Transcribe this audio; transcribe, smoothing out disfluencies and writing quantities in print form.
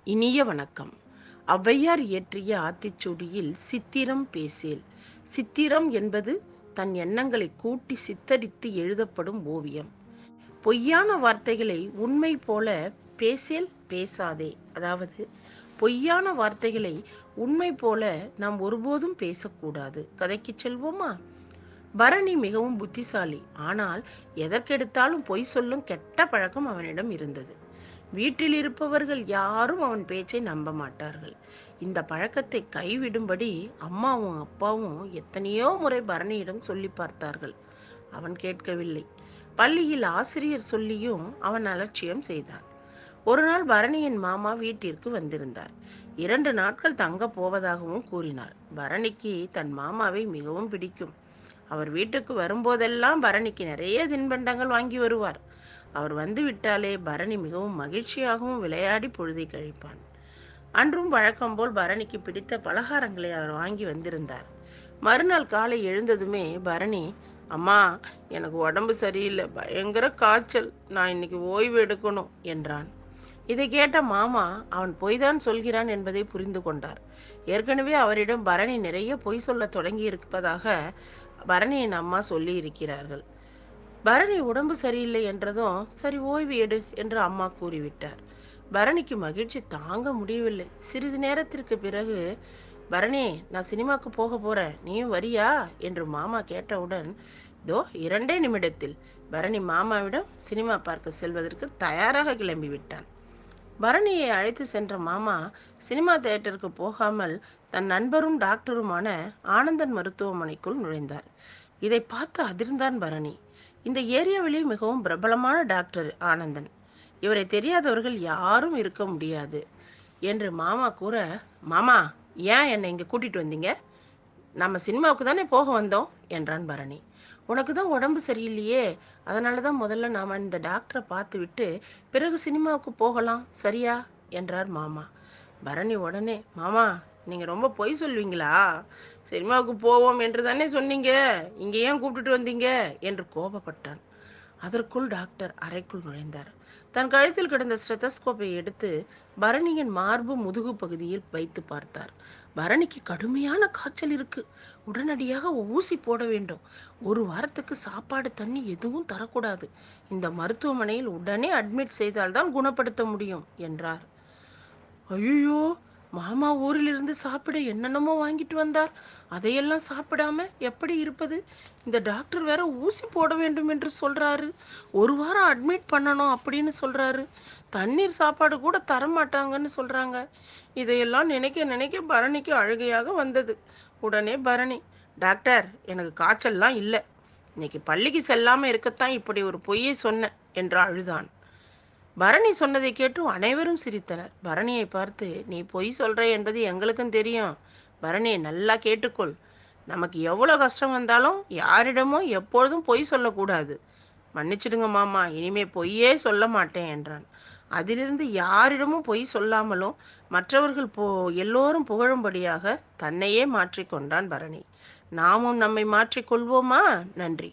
இனிய வணக்கம். ஔவையார் இயற்றிய ஆத்திச்சூடியில் சித்திரம் பேசேல். சித்திரம் என்பது தன் எண்ணங்களை கூட்டி சித்தரித்து எழுதப்படும் ஓவியம். பொய்யான வார்த்தைகளை உண்மை போல பேசேல் பேசாதே. அதாவது பொய்யான வார்த்தைகளை உண்மை போல நாம் ஒருபோதும் பேசக்கூடாது. கதைக்கு செல்வோமா? பரணி மிகவும் புத்திசாலி. ஆனால் எதற்கெடுத்தாலும் பொய் சொல்லும் கெட்ட பழக்கம் அவனிடம் இருந்தது. வீட்டில் இருப்பவர்கள் யாரும் அவன் பேச்சை நம்ப மாட்டார்கள். இந்த பழக்கத்தை கைவிடும்படி அம்மாவும் அப்பாவும் எத்தனையோ முறை பரணியிடம் சொல்லி பார்த்தார்கள். அவன் கேட்கவில்லை. பள்ளியில் ஆசிரியர் சொல்லியும் அவன் அலட்சியம் செய்தான். ஒரு நாள் பரணியின் மாமா வீட்டிற்கு வந்திருந்தார். 2 நாட்கள் தங்கப் போவதாகவும் கூறினார். பரணிக்கு தன் மாமாவை மிகவும் பிடிக்கும். அவர் வீட்டுக்கு வரும்போதெல்லாம் பரணிக்கு நிறைய தின்பண்டங்கள் வாங்கி வருவார். அவர் வந்து விட்டாலே பரணி மிகவும் மகிழ்ச்சியாகவும் விளையாடி பொழுதை கழிப்பான். அன்றும் வழக்கம்போல் பரணிக்கு பிடித்த பலகாரங்களை அவர் வாங்கி வந்திருந்தார். மறுநாள் காலை எழுந்ததுமே பரணி, அம்மா, எனக்கு உடம்பு சரியில்லை, பயங்கர காய்ச்சல், நான் இன்னைக்கு ஓய்வு எடுக்கணும் என்றான். இதை கேட்ட மாமா அவன் பொய்தான் சொல்கிறான் என்பதை புரிந்து கொண்டார். ஏற்கனவே அவரிடம் பரணி நிறைய பொய் சொல்ல தொடங்கி இருப்பதாக பரணியின் அம்மா சொல்லி இருக்கிறார்கள். பரணி உடம்பு சரியில்லை என்றதும் சரி ஓய்வு எடு என்று அம்மா கூறிவிட்டார். பரணிக்கு மகிழ்ச்சி தாங்க முடியவில்லை. சிறிது நேரத்திற்கு பிறகு, பரணி, நான் சினிமாவுக்கு போக போறேன், நீயும் வரியா என்று மாமா கேட்டவுடன், இதோ 2 நிமிடத்தில் பரணி மாமாவிடம் சினிமா பார்க்க செல்வதற்கு தயாராக கிளம்பிவிட்டான். பரணியை அழைத்து சென்ற மாமா சினிமா தியேட்டருக்கு போகாமல் தன் நண்பரும் டாக்டருமான ஆனந்தன் மருத்துவமனைக்குள் நுழைந்தார். இதை பார்த்து அதிர்ந்தான் பரணி. இந்த ஏரியாவிலே மிகவும் பிரபலமான டாக்டர் ஆனந்தன். இவரை தெரியாதவர்கள் யாரும் இருக்க முடியாது என்று மாமா கூற, மாமா, ஏன் என்னை இங்கே கூட்டிட்டு வந்தீங்க? நம்ம சினிமாவுக்கு தானே போக வந்தோம் என்றான் பரணி. உனக்கு தான் உடம்பு சரியில்லையே, அதனால தான் முதல்ல நாம் இந்த டாக்டரை பார்த்து விட்டு பிறகு சினிமாவுக்கு போகலாம், சரியா என்றார் மாமா. பரணி உடனே, மாமா, நீங்கள் ரொம்ப பொய் சொல்வீங்களா? சினிமாவுக்கு போவோம் என்று தானே சொன்னீங்க, இங்கே ஏன் கூப்பிட்டுட்டு வந்தீங்க என்று கோபப்பட்டான். அதற்குள் டாக்டர் அறைக்குள் நுழைந்தார். தன் கழுத்தில் கிடந்த ஸ்டெத்தஸ்கோப்பை எடுத்து பரணியின் மார்பு முதுகு பகுதியில் வைத்து பார்த்தார். பரணிக்கு கடுமையான காய்ச்சல் இருக்கு, உடனடியாக ஊசி போட வேண்டும். 1 வாரத்துக்கு சாப்பாடு தண்ணி எதுவும் தரக்கூடாது. இந்த மருத்துவமனையில் உடனே அட்மிட் செய்தால்தான் குணப்படுத்த முடியும் என்றார். ஐயோ, மாமா ஊரிலிருந்து சாப்பிட என்னென்னமோ வாங்கிட்டு வந்தார், அதையெல்லாம் சாப்பிடாம எப்படி இருப்பது? இந்த டாக்டர் வேற ஊசி போட வேண்டும் என்று சொல்றாரு, 1 வாரம் அட்மிட் பண்ணணும் அப்படின்னு சொல்றாரு, தண்ணீர் சாப்பாடு கூட தரமாட்டாங்கன்னு சொல்றாங்க. இதையெல்லாம் நினைக்க நினைக்க பரணிக்கு அழுகையாக வந்தது. உடனே பரணி, டாக்டர், எனக்கு காய்ச்சல்லாம் இல்லை, இன்னைக்கு பள்ளிக்கு செல்லாம இருக்கத்தான் இப்படி ஒரு பொய்யை சொன்னேன் என்று அழுதான். பரணி சொன்னதை கேட்டு அனைவரும் சிரித்தனர். பரணியை பார்த்து, நீ பொய் சொல்ற என்பது எங்களுக்கும் தெரியும். பரணி, நல்லா கேட்டுக்கொள். நமக்கு எவ்வளோ கஷ்டம் வந்தாலும் யாரிடமும் எப்பொழுதும் பொய் சொல்லக்கூடாது. மன்னிச்சிடுங்க மாமா, இனிமே பொய்யே சொல்ல மாட்டேன் என்றான். அதிலிருந்து யாரிடமும் பொய் சொல்லாமலும் மற்றவர்கள் எல்லோரும் புகழும்படியாக தன்னையே மாற்றிக்கொண்டான் பரணி. நாமும் நம்மை மாற்றிக்கொள்வோமா? நன்றி.